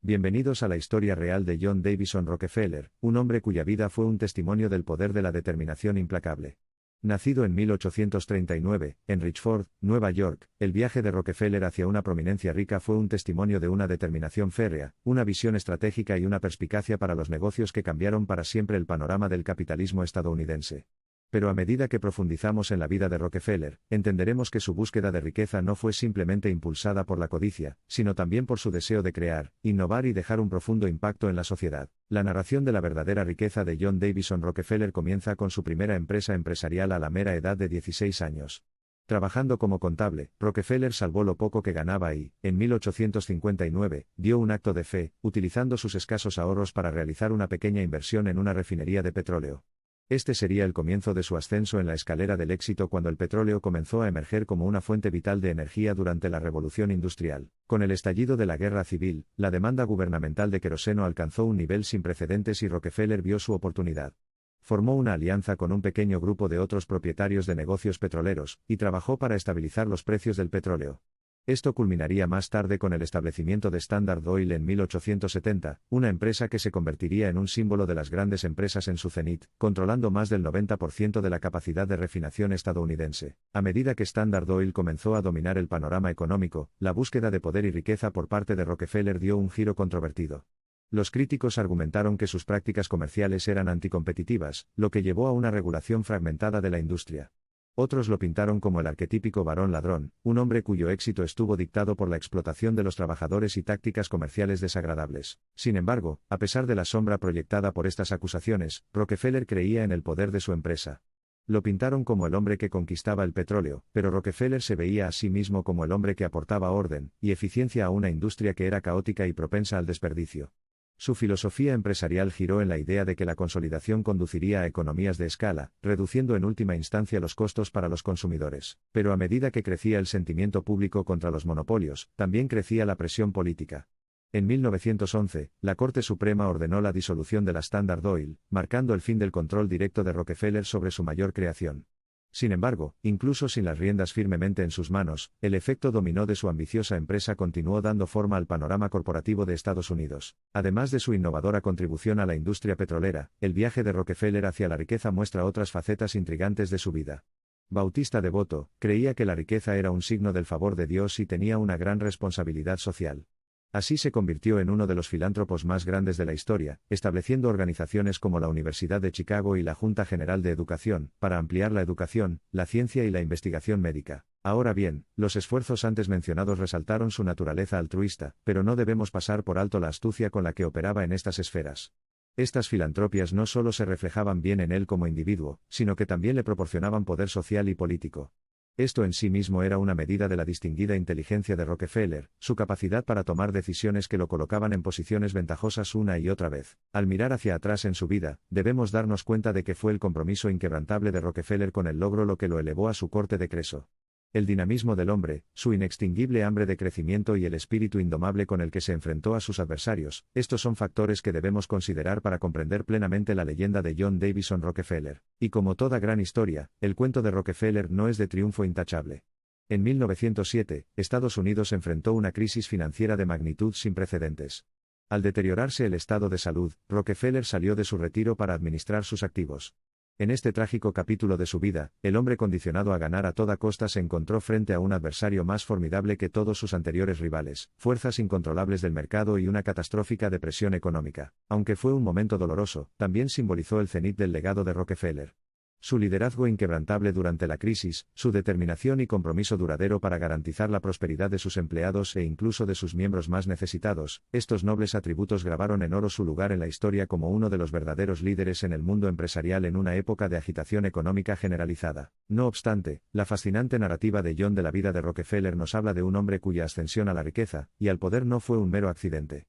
Bienvenidos a la historia real de John Davison Rockefeller, un hombre cuya vida fue un testimonio del poder de la determinación implacable. Nacido en 1839, en Richford, Nueva York, el viaje de Rockefeller hacia una prominencia rica fue un testimonio de una determinación férrea, una visión estratégica y una perspicacia para los negocios que cambiaron para siempre el panorama del capitalismo estadounidense. Pero a medida que profundizamos en la vida de Rockefeller, entenderemos que su búsqueda de riqueza no fue simplemente impulsada por la codicia, sino también por su deseo de crear, innovar y dejar un profundo impacto en la sociedad. La narración de la verdadera riqueza de John Davison Rockefeller comienza con su primera empresa empresarial a la mera edad de 16 años. Trabajando como contable, Rockefeller salvó lo poco que ganaba y, en 1859, dio un acto de fe, utilizando sus escasos ahorros para realizar una pequeña inversión en una refinería de petróleo. Este sería el comienzo de su ascenso en la escalera del éxito cuando el petróleo comenzó a emerger como una fuente vital de energía durante la Revolución Industrial. Con el estallido de la Guerra Civil, la demanda gubernamental de queroseno alcanzó un nivel sin precedentes y Rockefeller vio su oportunidad. Formó una alianza con un pequeño grupo de otros propietarios de negocios petroleros, y trabajó para estabilizar los precios del petróleo. Esto culminaría más tarde con el establecimiento de Standard Oil en 1870, una empresa que se convertiría en un símbolo de las grandes empresas en su cenit, controlando más del 90% de la capacidad de refinación estadounidense. A medida que Standard Oil comenzó a dominar el panorama económico, la búsqueda de poder y riqueza por parte de Rockefeller dio un giro controvertido. Los críticos argumentaron que sus prácticas comerciales eran anticompetitivas, lo que llevó a una regulación fragmentada de la industria. Otros lo pintaron como el arquetípico varón ladrón, un hombre cuyo éxito estuvo dictado por la explotación de los trabajadores y tácticas comerciales desagradables. Sin embargo, a pesar de la sombra proyectada por estas acusaciones, Rockefeller creía en el poder de su empresa. Lo pintaron como el hombre que conquistaba el petróleo, pero Rockefeller se veía a sí mismo como el hombre que aportaba orden y eficiencia a una industria que era caótica y propensa al desperdicio. Su filosofía empresarial giró en la idea de que la consolidación conduciría a economías de escala, reduciendo en última instancia los costos para los consumidores. Pero a medida que crecía el sentimiento público contra los monopolios, también crecía la presión política. En 1911, la Corte Suprema ordenó la disolución de la Standard Oil, marcando el fin del control directo de Rockefeller sobre su mayor creación. Sin embargo, incluso sin las riendas firmemente en sus manos, el efecto dominó de su ambiciosa empresa continuó dando forma al panorama corporativo de Estados Unidos. Además de su innovadora contribución a la industria petrolera, el viaje de Rockefeller hacia la riqueza muestra otras facetas intrigantes de su vida. Bautista devoto, creía que la riqueza era un signo del favor de Dios y tenía una gran responsabilidad social. Así se convirtió en uno de los filántropos más grandes de la historia, estableciendo organizaciones como la Universidad de Chicago y la Junta General de Educación, para ampliar la educación, la ciencia y la investigación médica. Ahora bien, los esfuerzos antes mencionados resaltaron su naturaleza altruista, pero no debemos pasar por alto la astucia con la que operaba en estas esferas. Estas filantropias no solo se reflejaban bien en él como individuo, sino que también le proporcionaban poder social y político. Esto en sí mismo era una medida de la distinguida inteligencia de Rockefeller, su capacidad para tomar decisiones que lo colocaban en posiciones ventajosas una y otra vez. Al mirar hacia atrás en su vida, debemos darnos cuenta de que fue el compromiso inquebrantable de Rockefeller con el logro lo que lo elevó a su corte de Creso. El dinamismo del hombre, su inextinguible hambre de crecimiento y el espíritu indomable con el que se enfrentó a sus adversarios, estos son factores que debemos considerar para comprender plenamente la leyenda de John Davison Rockefeller. Y como toda gran historia, el cuento de Rockefeller no es de triunfo intachable. En 1907, Estados Unidos enfrentó una crisis financiera de magnitud sin precedentes. Al deteriorarse el estado de salud, Rockefeller salió de su retiro para administrar sus activos. En este trágico capítulo de su vida, el hombre condicionado a ganar a toda costa se encontró frente a un adversario más formidable que todos sus anteriores rivales, fuerzas incontrolables del mercado y una catastrófica depresión económica. Aunque fue un momento doloroso, también simbolizó el cenit del legado de Rockefeller. Su liderazgo inquebrantable durante la crisis, su determinación y compromiso duradero para garantizar la prosperidad de sus empleados e incluso de sus miembros más necesitados, estos nobles atributos grabaron en oro su lugar en la historia como uno de los verdaderos líderes en el mundo empresarial en una época de agitación económica generalizada. No obstante, la fascinante narrativa de John de la vida de Rockefeller nos habla de un hombre cuya ascensión a la riqueza y al poder no fue un mero accidente.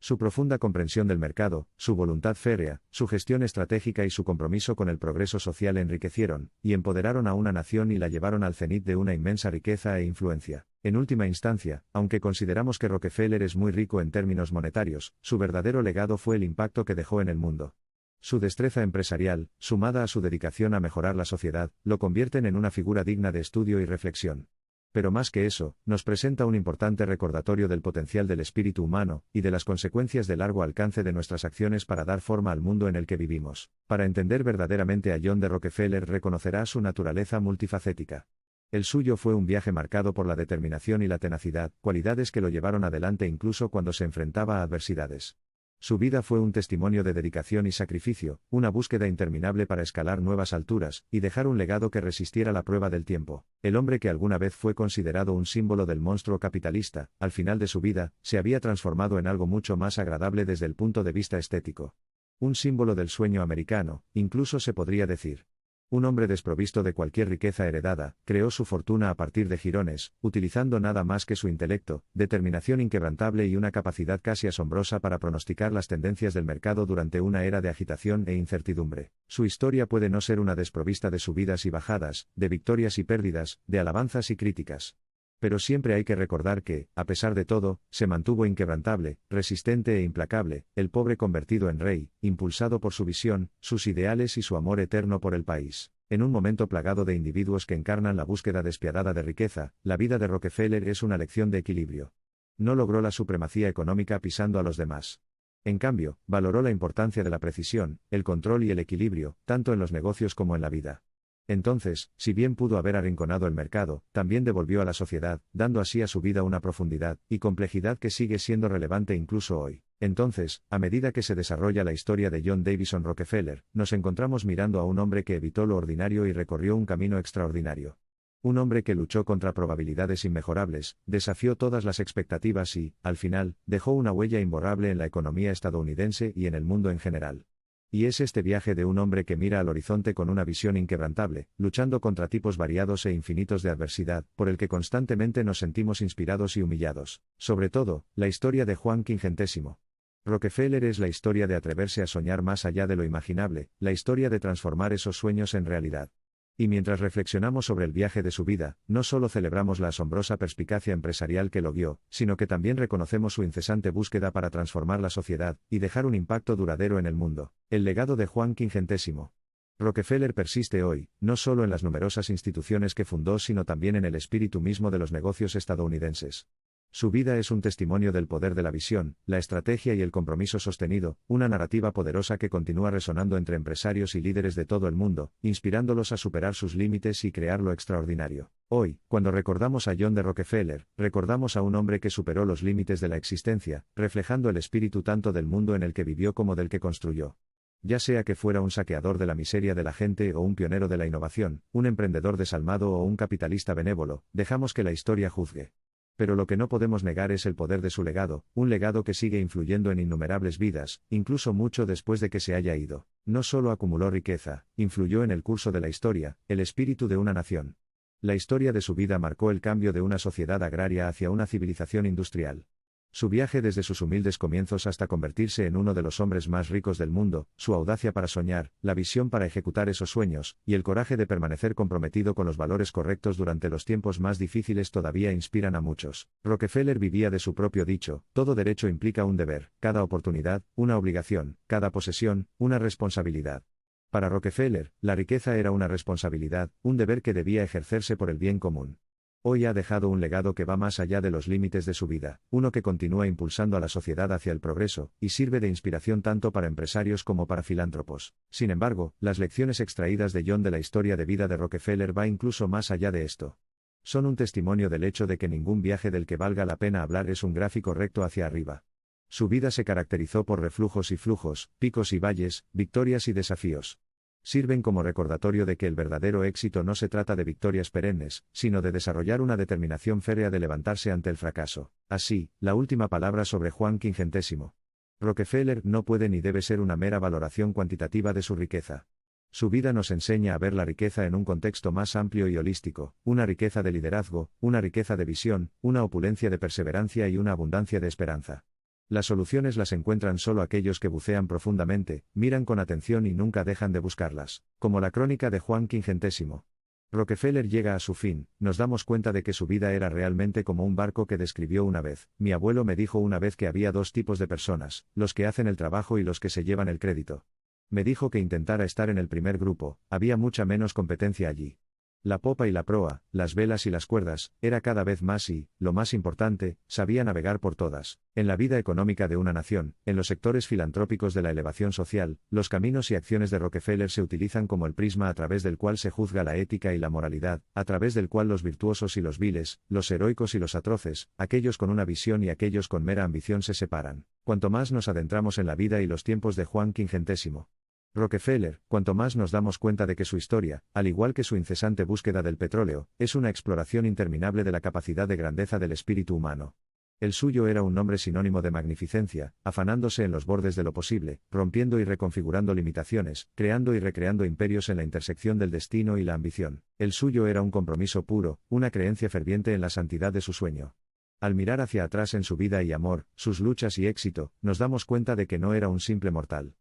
Su profunda comprensión del mercado, su voluntad férrea, su gestión estratégica y su compromiso con el progreso social enriquecieron y empoderaron a una nación y la llevaron al cenit de una inmensa riqueza e influencia. En última instancia, aunque consideramos que Rockefeller es muy rico en términos monetarios, su verdadero legado fue el impacto que dejó en el mundo. Su destreza empresarial, sumada a su dedicación a mejorar la sociedad, lo convierten en una figura digna de estudio y reflexión. Pero más que eso, nos presenta un importante recordatorio del potencial del espíritu humano, y de las consecuencias de largo alcance de nuestras acciones para dar forma al mundo en el que vivimos. Para entender verdaderamente a John D. Rockefeller reconocerá su naturaleza multifacética. El suyo fue un viaje marcado por la determinación y la tenacidad, cualidades que lo llevaron adelante incluso cuando se enfrentaba a adversidades. Su vida fue un testimonio de dedicación y sacrificio, una búsqueda interminable para escalar nuevas alturas, y dejar un legado que resistiera la prueba del tiempo. El hombre que alguna vez fue considerado un símbolo del monstruo capitalista, al final de su vida, se había transformado en algo mucho más agradable desde el punto de vista estético. Un símbolo del sueño americano, incluso se podría decir. Un hombre desprovisto de cualquier riqueza heredada, creó su fortuna a partir de jirones, utilizando nada más que su intelecto, determinación inquebrantable y una capacidad casi asombrosa para pronosticar las tendencias del mercado durante una era de agitación e incertidumbre. Su historia puede no ser una desprovista de subidas y bajadas, de victorias y pérdidas, de alabanzas y críticas. Pero siempre hay que recordar que, a pesar de todo, se mantuvo inquebrantable, resistente e implacable, el pobre convertido en rey, impulsado por su visión, sus ideales y su amor eterno por el país. En un momento plagado de individuos que encarnan la búsqueda despiadada de riqueza, la vida de Rockefeller es una lección de equilibrio. No logró la supremacía económica pisando a los demás. En cambio, valoró la importancia de la precisión, el control y el equilibrio, tanto en los negocios como en la vida. Entonces, si bien pudo haber arrinconado el mercado, también devolvió a la sociedad, dando así a su vida una profundidad y complejidad que sigue siendo relevante incluso hoy. Entonces, a medida que se desarrolla la historia de John Davison Rockefeller, nos encontramos mirando a un hombre que evitó lo ordinario y recorrió un camino extraordinario. Un hombre que luchó contra probabilidades inmejorables, desafió todas las expectativas y, al final, dejó una huella imborrable en la economía estadounidense y en el mundo en general. Y es este viaje de un hombre que mira al horizonte con una visión inquebrantable, luchando contra tipos variados e infinitos de adversidad, por el que constantemente nos sentimos inspirados y humillados. Sobre todo, la historia de Juan Quingentésimo. Rockefeller es la historia de atreverse a soñar más allá de lo imaginable, la historia de transformar esos sueños en realidad. Y mientras reflexionamos sobre el viaje de su vida, no solo celebramos la asombrosa perspicacia empresarial que lo guió, sino que también reconocemos su incesante búsqueda para transformar la sociedad y dejar un impacto duradero en el mundo. El legado de Juan Quingentésimo. Rockefeller persiste hoy, no solo en las numerosas instituciones que fundó, sino también en el espíritu mismo de los negocios estadounidenses. Su vida es un testimonio del poder de la visión, la estrategia y el compromiso sostenido, una narrativa poderosa que continúa resonando entre empresarios y líderes de todo el mundo, inspirándolos a superar sus límites y crear lo extraordinario. Hoy, cuando recordamos a John D. Rockefeller, recordamos a un hombre que superó los límites de la existencia, reflejando el espíritu tanto del mundo en el que vivió como del que construyó. Ya sea que fuera un saqueador de la miseria de la gente o un pionero de la innovación, un emprendedor desalmado o un capitalista benévolo, dejamos que la historia juzgue. Pero lo que no podemos negar es el poder de su legado, un legado que sigue influyendo en innumerables vidas, incluso mucho después de que se haya ido. No solo acumuló riqueza, influyó en el curso de la historia, el espíritu de una nación. La historia de su vida marcó el cambio de una sociedad agraria hacia una civilización industrial. Su viaje desde sus humildes comienzos hasta convertirse en uno de los hombres más ricos del mundo, su audacia para soñar, la visión para ejecutar esos sueños, y el coraje de permanecer comprometido con los valores correctos durante los tiempos más difíciles todavía inspiran a muchos. Rockefeller vivía de su propio dicho: todo derecho implica un deber, cada oportunidad, una obligación, cada posesión, una responsabilidad. Para Rockefeller, la riqueza era una responsabilidad, un deber que debía ejercerse por el bien común. Hoy ha dejado un legado que va más allá de los límites de su vida, uno que continúa impulsando a la sociedad hacia el progreso, y sirve de inspiración tanto para empresarios como para filántropos. Sin embargo, las lecciones extraídas de John de la historia de vida de Rockefeller va incluso más allá de esto. Son un testimonio del hecho de que ningún viaje del que valga la pena hablar es un gráfico recto hacia arriba. Su vida se caracterizó por reflujos y flujos, picos y valles, victorias y desafíos. Sirven como recordatorio de que el verdadero éxito no se trata de victorias perennes, sino de desarrollar una determinación férrea de levantarse ante el fracaso. Así, la última palabra sobre Juan Quingentésimo. Rockefeller no puede ni debe ser una mera valoración cuantitativa de su riqueza. Su vida nos enseña a ver la riqueza en un contexto más amplio y holístico, una riqueza de liderazgo, una riqueza de visión, una opulencia de perseverancia y una abundancia de esperanza. Las soluciones las encuentran solo aquellos que bucean profundamente, miran con atención y nunca dejan de buscarlas. Como la crónica de Juan Quingentésimo. Rockefeller llega a su fin, nos damos cuenta de que su vida era realmente como un barco que describió una vez. Mi abuelo me dijo una vez que había dos tipos de personas, los que hacen el trabajo y los que se llevan el crédito. Me dijo que intentara estar en el primer grupo, había mucha menos competencia allí. La popa y la proa, las velas y las cuerdas, era cada vez más y, lo más importante, sabía navegar por todas. En la vida económica de una nación, en los sectores filantrópicos de la elevación social, los caminos y acciones de Rockefeller se utilizan como el prisma a través del cual se juzga la ética y la moralidad, a través del cual los virtuosos y los viles, los heroicos y los atroces, aquellos con una visión y aquellos con mera ambición se separan. Cuanto más nos adentramos en la vida y los tiempos de Juan Quingentésimo Rockefeller, cuanto más nos damos cuenta de que su historia, al igual que su incesante búsqueda del petróleo, es una exploración interminable de la capacidad de grandeza del espíritu humano. El suyo era un nombre sinónimo de magnificencia, afanándose en los bordes de lo posible, rompiendo y reconfigurando limitaciones, creando y recreando imperios en la intersección del destino y la ambición. El suyo era un compromiso puro, una creencia ferviente en la santidad de su sueño. Al mirar hacia atrás en su vida y amor, sus luchas y éxito, nos damos cuenta de que no era un simple mortal.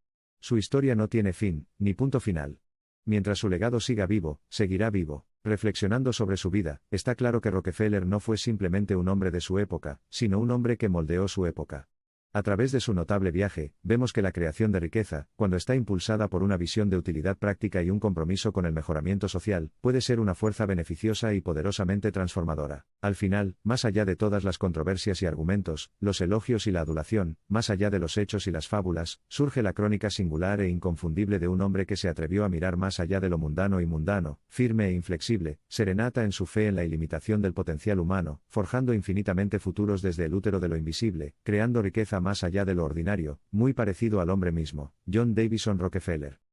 Su historia no tiene fin, ni punto final. Mientras su legado siga vivo, seguirá vivo. Reflexionando sobre su vida, está claro que Rockefeller no fue simplemente un hombre de su época, sino un hombre que moldeó su época. A través de su notable viaje, vemos que la creación de riqueza, cuando está impulsada por una visión de utilidad práctica y un compromiso con el mejoramiento social, puede ser una fuerza beneficiosa y poderosamente transformadora. Al final, más allá de todas las controversias y argumentos, los elogios y la adulación, más allá de los hechos y las fábulas, surge la crónica singular e inconfundible de un hombre que se atrevió a mirar más allá de lo mundano y mundano, firme e inflexible, serenata en su fe en la ilimitación del potencial humano, forjando infinitamente futuros desde el útero de lo invisible, creando riqueza más allá de lo ordinario, muy parecido al hombre mismo, John Davison Rockefeller.